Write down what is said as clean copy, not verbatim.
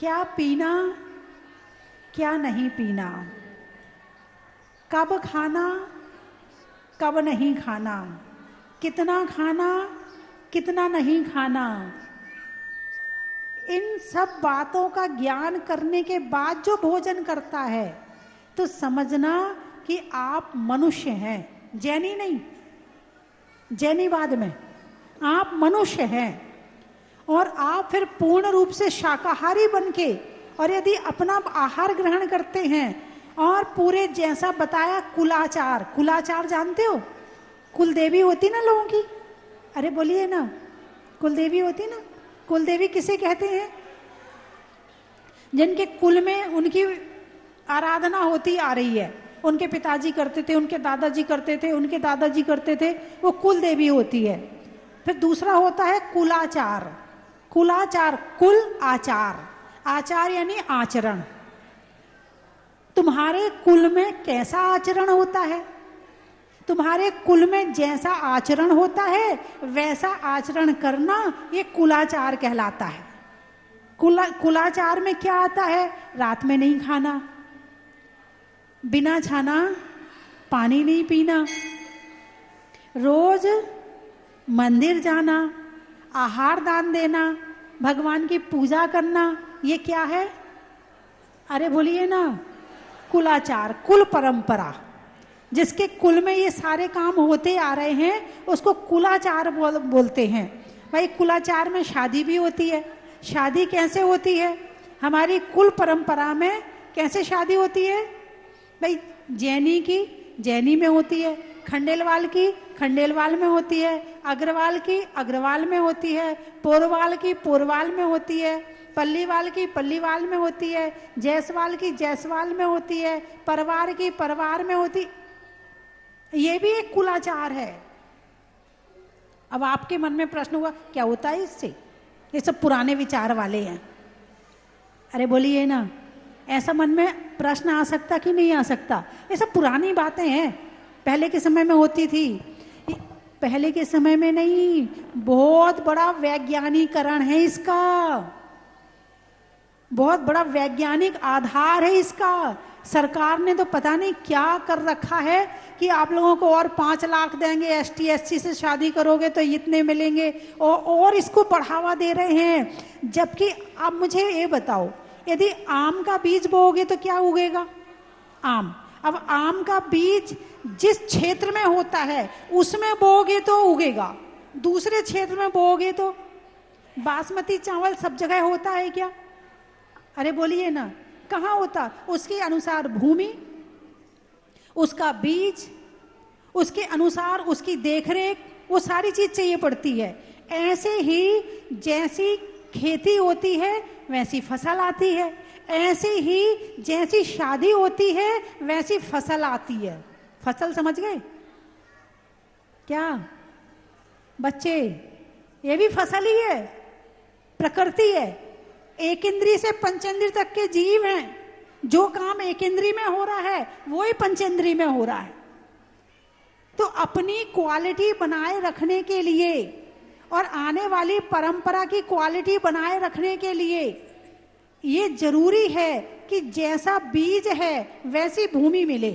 क्या पीना, क्या नहीं पीना, कब खाना, कब नहीं खाना, कितना खाना, कितना नहीं खाना, इन सब बातों का ज्ञान करने के बाद जो भोजन करता है तो समझना कि आप मनुष्य हैं, जैनी नहीं, जैनीवाद में आप मनुष्य हैं और आप फिर पूर्ण रूप से शाकाहारी बनके, और यदि अपना आहार ग्रहण करते हैं और पूरे जैसा बताया कुलाचार, कुलाचार जानते हो, कुल देवी होती ना लोगों की, अरे बोलिए ना, कुल देवी होती ना, कुल देवी किसे कहते हैं? जिनके कुल में उनकी आराधना होती आ रही है, उनके पिताजी करते थे, उनके दादाजी करते थे, उनके दादाजी करते थे, वो कुल देवी होती है। फिर दूसरा होता है कुलाचार, कुलाचार कुल आचार, आचार यानी आचरण। तुम्हारे कुल में कैसा आचरण होता है, तुम्हारे कुल में जैसा आचरण होता है वैसा आचरण करना, ये कुलाचार कहलाता है। कुलाचार में क्या आता है? रात में नहीं खाना, बिना छाना पानी नहीं पीना, रोज मंदिर जाना, आहार दान देना, भगवान की पूजा करना, ये क्या है? अरे बोलिए ना, कुलाचार, कुल परंपरा। जिसके कुल में ये सारे काम होते आ रहे हैं उसको कुलाचार बोलते हैं। भाई कुलाचार में शादी भी होती है। शादी कैसे होती है? हमारी कुल परंपरा में कैसे शादी होती है? भाई जैनी की जैनी में होती है, खंडेलवाल की खंडेलवाल में होती है, अग्रवाल की अग्रवाल में होती है, पोरवाल की पोरवाल में होती है, पल्लीवाल की पल्लीवाल में होती है, जायसवाल की जायसवाल में होती है, परवार की परवार में होती। ये भी एक कुलाचार है। अब आपके मन में प्रश्न हुआ क्या होता है इससे? ये सब पुराने विचार वाले हैं। अरे बोलिए ना, ऐसा मन में प्रश्न आ सकता कि नहीं आ सकता? ये सब पुरानी बातें हैं, पहले के समय में होती थी। पहले के समय में नहीं, बहुत बड़ा वैज्ञानिकरण है इसका, बहुत बड़ा वैज्ञानिक आधार है इसका। सरकार ने तो पता नहीं क्या कर रखा है कि आप लोगों को और 5 लाख देंगे, ST SC से शादी करोगे तो इतने मिलेंगे, और इसको बढ़ावा दे रहे हैं। जबकि अब मुझे ये बताओ, यदि आम का बीज बोओगे तो क्या उगेगा? आम। अब आम का बीज जिस क्षेत्र में होता है उसमें बोओगे तो उगेगा, दूसरे क्षेत्र में बोओगे तो? बासमती चावल सब जगह होता है क्या? अरे बोलिए ना, कहाँ होता? उसके अनुसार भूमि, उसका बीज, उसके अनुसार उसकी देखरेख, वो सारी चीज चाहिए पड़ती है। ऐसे ही जैसी खेती होती है वैसी फसल आती है, ऐसे ही जैसी शादी होती है वैसी फसल आती है। फसल समझ गए क्या बच्चे? ये भी फसल ही है, प्रकृति है। एक इंद्री से पंचेंद्री तक के जीव हैं। जो काम एक इंद्री में हो रहा है वो ही पंचेंद्री में हो रहा है। तो अपनी क्वालिटी बनाए रखने के लिए और आने वाली परंपरा की क्वालिटी बनाए रखने के लिए ये जरूरी है कि जैसा बीज है वैसी भूमि मिले।